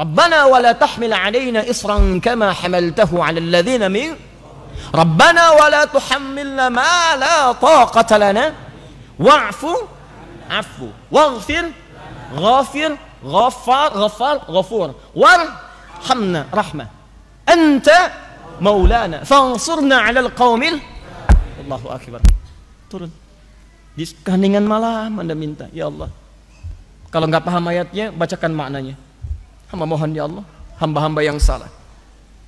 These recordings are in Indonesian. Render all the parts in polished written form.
Rabbana wa la tahmil 'alaina isran kama hamaltahu 'alal ladzina min Rabbana wa la tuhammilna ma la taqata lana wa'fu waghfir ghafir ghafar ghafur warhamna rahmah anta maulana fansurna 'alal qaumil Allahu akbar. Turun di keheningan malam Anda minta, ya Allah. Kalau nggak paham ayatnya, bacakan maknanya. Hamba mohon ya Allah, hamba-hamba yang salah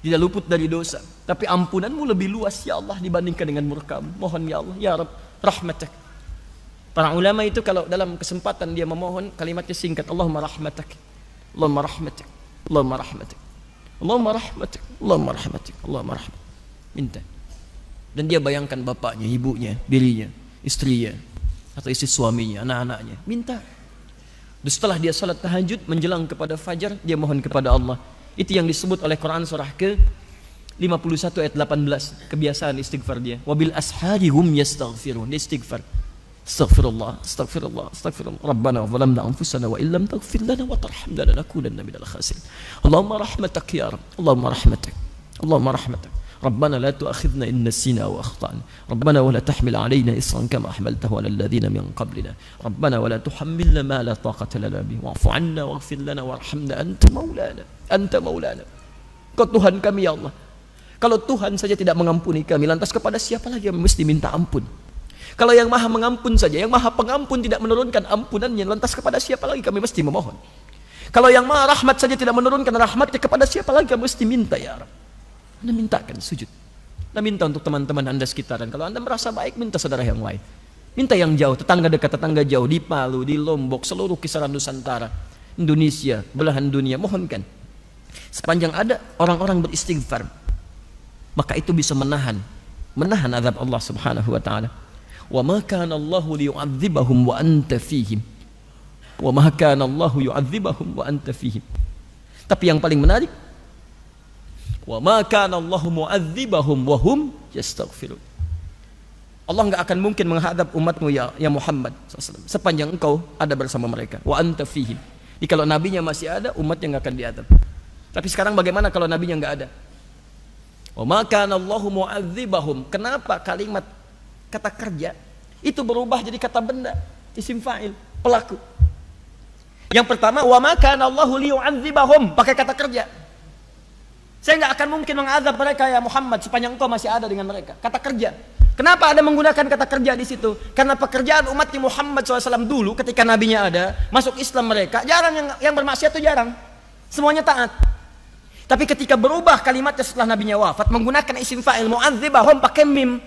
tidak luput dari dosa, tapi ampunanmu lebih luas ya Allah dibandingkan dengan murkamu. Mohon ya Allah, ya Rabb, rahmatak. Para ulama itu kalau dalam kesempatan dia memohon, kalimatnya singkat, Allahumma rahmatak, Allahumma rahmatak, Allahumma rahmatak, Allahumma rahmatak, Allahumma rahmatak, Allahumma rahmatak. Minta. Dan dia bayangkan bapaknya, ibunya, dirinya, istrinya, atau istri suaminya, anak-anaknya. Minta. Dan setelah dia salat tahajud menjelang kepada fajar, dia mohon kepada Allah. Itu yang disebut oleh Quran surah ke-51 ayat 18, kebiasaan istighfar dia. Wabil ashari hum yastaghfirun. Dia istighfar. Astaghfirullah, astaghfirullah, astaghfirullah. Rabbana zalamna anfusana wa illam taghfir lana wa tarhamna lanakunanna minal khasirin. Allahumma rahmatak ya Rabb. Allahumma rahmatak. Allahumma rahmatak. ربنا لا تؤاخذنا إن نسينا وأخطأنا ربنا ولا تحمل علينا إصرا كما حملته على الذين من قبلنا ربنا ولا تحملنا ما لا طاقة لنا به واعف عنا واغفر لنا وارحمنا أنت مولانا Kau Tuhan kami ya Allah. Kalau Tuhan saja tidak mengampuni kami, lantas kepada siapa lagi yang mesti minta ampun? Kalau yang maha mengampun saja, yang maha pengampun tidak menurunkan ampunannya, lantas kepada siapa lagi kami mesti memohon? Kalau yang maha rahmat saja tidak menurunkan rahmatnya, kepada siapa lagi kami mesti minta ya Rabb? Anda mintakan sujud. Anda minta untuk teman-teman Anda sekitaran. Kalau Anda merasa baik, minta saudara yang lain. Minta yang jauh, tetangga dekat, tetangga jauh, di Palu, di Lombok, seluruh kisaran Nusantara, Indonesia, belahan dunia, mohonkan. Sepanjang ada orang-orang beristighfar, maka itu bisa menahan azab Allah Subhanahu wa taala. Wa ma kana Allahu liyu'adzibahum wa anta fihim. Wa ma kana Allahu yu'adzibahum wa anta fihim. Tapi yang paling menarik, wa ma kana Allahu mu'adzibahum wa hum yastaghfirun. Allah enggak akan mungkin menghadap umatmu ya Muhammad SAW, sepanjang engkau ada bersama mereka. Wa anta fihim. Jadi kalau nabinya masih ada, umatnya enggak akan diadab. Tapi sekarang bagaimana kalau nabinya enggak ada? Wa ma kana Allahu mu'adzibahum. Kenapa kalimat kata kerja itu berubah jadi kata benda, isim fa'il, pelaku? Yang pertama, wa ma kana Allahu liyu'adzibahum, pakai kata kerja. Saya nggak akan mungkin mengazab mereka ya Muhammad sepanjang engkau masih ada dengan mereka. Kata kerja. Kenapa ada menggunakan kata kerja di situ? Karena pekerjaan umat Muhammad SAW dulu ketika nabinya ada, masuk Islam mereka, jarang yang bermaksiat itu jarang. Semuanya taat. Tapi ketika berubah kalimatnya setelah nabinya wafat, menggunakan isim fa'il mu'adzibahum pakai mim.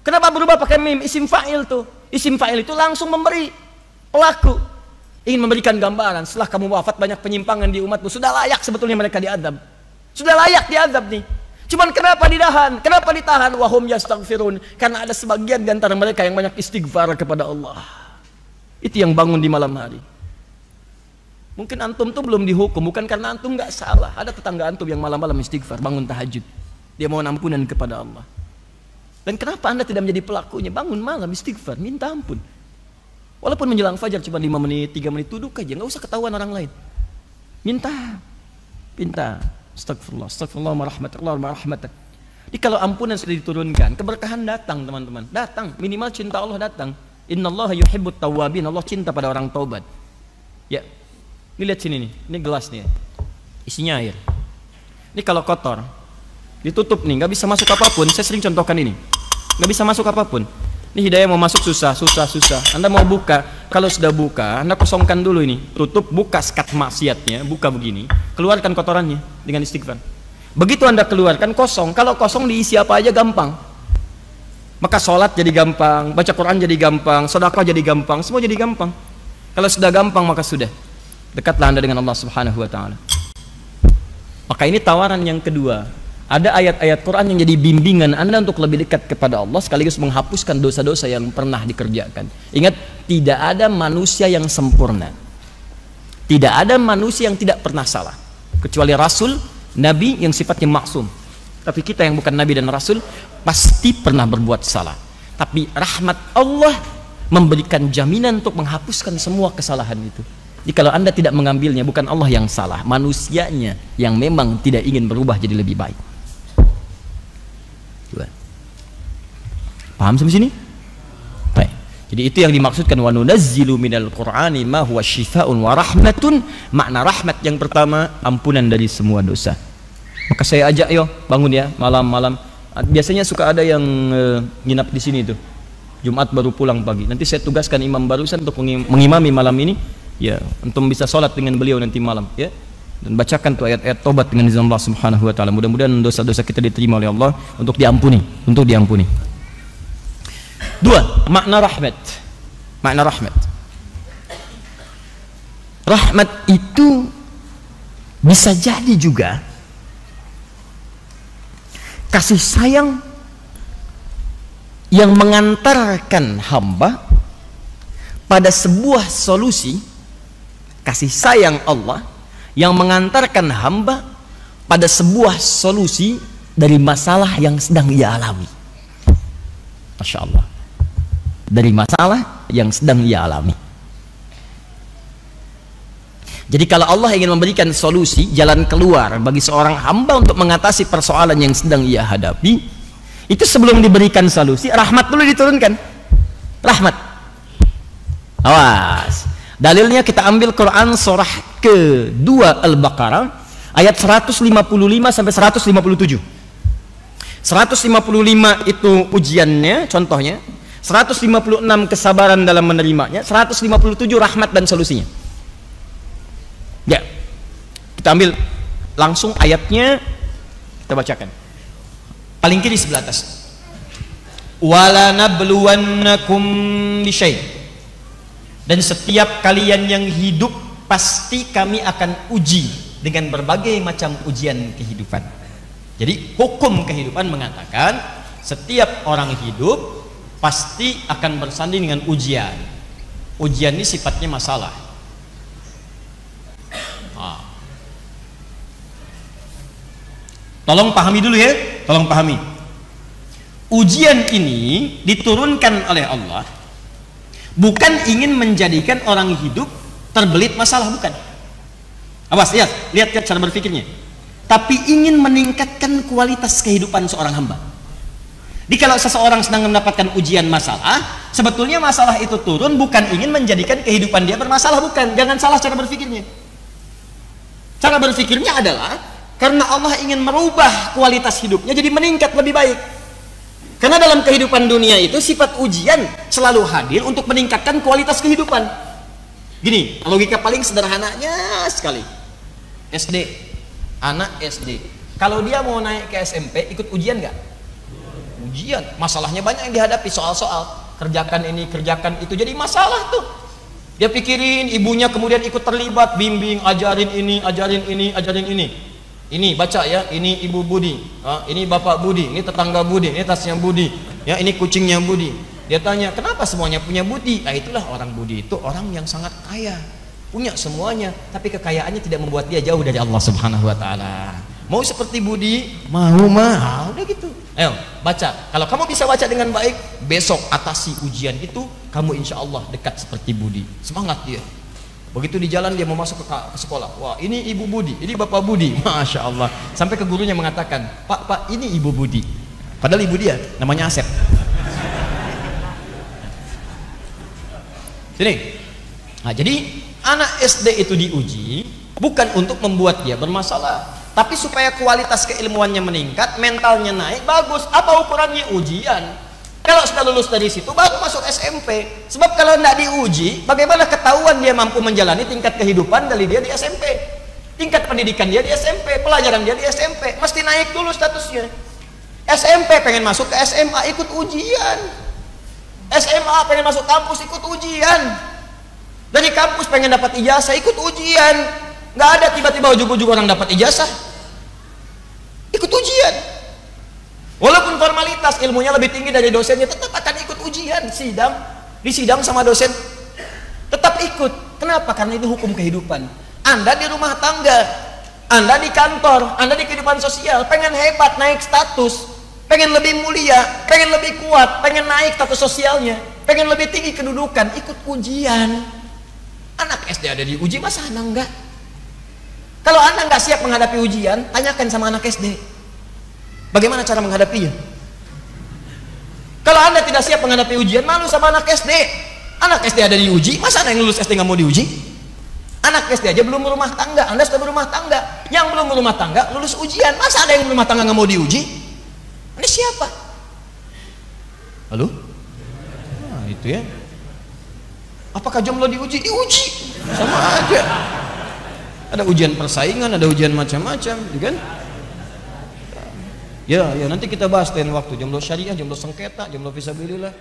Kenapa berubah pakai mim? Isim fa'il tuh. Isim fa'il itu langsung memberi pelaku. Ingin memberikan gambaran, setelah kamu wafat banyak penyimpangan di umatmu, sudah layak sebetulnya mereka diadab. Sudah layak diazab nih. Cuman kenapa ditahan? Kenapa ditahan? Wahum yastaghfirun. Karena ada sebagian di antara mereka yang banyak istighfar kepada Allah. Itu yang bangun di malam hari. Mungkin antum tuh belum dihukum, bukan karena antum nggak salah. Ada tetangga antum yang malam-malam istighfar, bangun tahajud. Dia mohon ampunan kepada Allah. Dan kenapa Anda tidak menjadi pelakunya? Bangun malam istighfar, minta ampun. Walaupun menjelang fajar cuma 5 menit, 3 menit, duduk aja, nggak usah ketahuan orang lain. Minta. Astagfirullah, astagfirullah, rahmatullah. Jadi kalau ampunan sudah diturunkan, keberkahan datang teman-teman. Datang, minimal cinta Allah datang. Innallaha yuhibbut tawwabin. Allah cinta pada orang taubat. Ya, ini lihat sini nih, ini gelas nih, isinya air. Ini kalau kotor, ditutup nih, nggak bisa masuk apapun. Saya sering contohkan ini, nggak bisa masuk apapun. Ini hidayah mau masuk susah. Anda mau buka, kalau sudah buka, Anda kosongkan dulu ini, tutup, buka sekat maksiatnya, buka begini, keluarkan kotorannya dengan istighfar. Begitu Anda keluarkan kosong, kalau kosong diisi apa aja gampang. Maka sholat jadi gampang, baca Quran jadi gampang, sedekah jadi gampang, semua jadi gampang. Kalau sudah gampang maka sudah dekatlah Anda dengan Allah Subhanahu wa taala. Maka ini tawaran yang kedua. Ada ayat-ayat Quran yang jadi bimbingan Anda untuk lebih dekat kepada Allah sekaligus menghapuskan dosa-dosa yang pernah dikerjakan. Ingat, tidak ada manusia yang sempurna. Tidak ada manusia yang tidak pernah salah. Kecuali Rasul, Nabi yang sifatnya maksum. Tapi kita yang bukan Nabi dan Rasul pasti pernah berbuat salah. Tapi rahmat Allah memberikan jaminan untuk menghapuskan semua kesalahan itu. Jadi kalau Anda tidak mengambilnya, bukan Allah yang salah, manusianya yang memang tidak ingin berubah jadi lebih baik. Paham sampai sini? Baik. Jadi itu yang dimaksudkan wa nunazzilu minal qur'ani ma huwa syifaa'un wa rahmatun. Makna rahmat yang pertama, ampunan dari semua dosa. Maka saya ajak, yo bangun ya malam-malam. Biasanya suka ada yang nginap di sini tuh. Jumat baru pulang pagi. Nanti saya tugaskan imam barusan untuk mengimami malam ini. Ya, untuk bisa sholat dengan beliau nanti malam, ya. Dan bacakan tuh ayat-ayat tobat dengan izin Allah Subhanahu wa taala. Mudah-mudahan dosa-dosa kita diterima oleh Allah untuk diampuni, Dua, makna rahmat. Makna rahmat. Rahmat itu bisa jadi juga kasih sayang yang mengantarkan hamba pada sebuah solusi. Kasih sayang Allah yang mengantarkan hamba pada sebuah solusi dari masalah yang sedang ia alami. Masya Allah. Dari masalah yang sedang ia alami. Jadi kalau Allah ingin memberikan solusi, jalan keluar bagi seorang hamba untuk mengatasi persoalan yang sedang ia hadapi, itu sebelum diberikan solusi, rahmat dulu diturunkan. Rahmat. Awas. Dalilnya kita ambil Quran surah ke-2 Al-Baqarah ayat 155 sampai 157. 155 itu ujiannya, contohnya. 156 kesabaran dalam menerimanya. 157 rahmat dan solusinya. Ya, kita ambil langsung ayatnya, kita bacakan. Paling kiri sebelah atas. Wala nabluwannakum bisyai'. Dan setiap kalian yang hidup pasti kami akan uji dengan berbagai macam ujian kehidupan. Jadi hukum kehidupan mengatakan setiap orang hidup pasti akan bersanding dengan ujian. Ujian ini sifatnya masalah. Tolong pahami dulu ya, tolong pahami. Ujian ini diturunkan oleh Allah bukan ingin menjadikan orang hidup terbelit masalah, bukan. Awas, lihat cara berpikirnya. Tapi ingin meningkatkan kualitas kehidupan seorang hamba. Jadi kalau seseorang sedang mendapatkan ujian masalah, sebetulnya masalah itu turun bukan ingin menjadikan kehidupan dia bermasalah, bukan. Jangan salah cara berpikirnya. Cara berpikirnya adalah karena Allah ingin merubah kualitas hidupnya jadi meningkat lebih baik. Karena dalam kehidupan dunia itu sifat ujian selalu hadir untuk meningkatkan kualitas kehidupan. Gini, logika paling sederhananya sekali. SD, anak SD. Kalau dia mau naik ke SMP, ikut ujian nggak? Ujian. Masalahnya banyak yang dihadapi, soal-soal. Kerjakan ini, kerjakan itu. Jadi masalah tuh. Dia pikirin, ibunya kemudian ikut terlibat, bimbing, ajarin ini, ajarin ini, ajarin ini. Ini baca ya, ini ibu Budi, ini bapak Budi, ini tetangga Budi, ini tasnya Budi, ya ini kucingnya Budi. Dia tanya, kenapa semuanya punya Budi? Nah itulah orang Budi itu orang yang sangat kaya, punya semuanya, tapi kekayaannya tidak membuat dia jauh dari Allah Subhanahu Wa Taala. Mau seperti Budi, mau mah, udah gitu. Ayo baca. Kalau kamu bisa baca dengan baik, besok atasi ujian itu, kamu insya Allah dekat seperti Budi. Semangat dia. Begitu di jalan dia mau masuk ke sekolah, wah ini ibu Budi, ini bapak Budi, masya Allah. Sampai ke gurunya mengatakan, pak ini ibu Budi. Padahal ibu dia namanya Asep. Sini. Nah, jadi anak SD itu diuji bukan untuk membuat dia bermasalah, tapi supaya kualitas keilmuannya meningkat, mentalnya naik, bagus. Apa ukurannya? Ujian. Kalau sudah lulus dari situ baru masuk SMP. Sebab kalau tidak diuji, bagaimana ketahuan dia mampu menjalani tingkat kehidupan dari dia di SMP? Tingkat pendidikan dia di SMP, pelajaran dia di SMP, mesti naik dulu statusnya. SMP pengen masuk ke SMA, ikut ujian. SMA pengen masuk kampus, ikut ujian. Dari kampus pengen dapat ijazah, ikut ujian. Nggak ada tiba-tiba ujug-ujug orang dapat ijazah. Ikut ujian. Walaupun formalitas ilmunya lebih tinggi dari dosennya, tetap akan ikut ujian, di sidang sama dosen, tetap ikut. Kenapa? Karena itu hukum kehidupan. Anda di rumah tangga, Anda di kantor, Anda di kehidupan sosial, pengen hebat, naik status, pengen lebih mulia, pengen lebih kuat, pengen naik status sosialnya, pengen lebih tinggi kedudukan, ikut ujian. Anak SD ada diuji, masa Anda enggak? Kalau Anda enggak siap menghadapi ujian, tanyakan sama anak SD. Bagaimana cara menghadapinya? Kalau Anda tidak siap menghadapi ujian, malu sama anak SD. Anak SD ada diuji, masa ada yang lulus SD nggak mau diuji? Anak SD aja belum berumah tangga, Anda sudah berumah tangga. Yang belum berumah tangga lulus ujian, masa ada yang berumah tangga nggak mau diuji? Ini siapa? Halo? Nah, itu ya. Apakah jomblo diuji? Diuji, sama aja. Ada ujian persaingan, ada ujian macam-macam, kan? Ya, nanti kita bahas lain waktu. Jomblo syariah, jomblo sengketa, jomblo fisabilillah.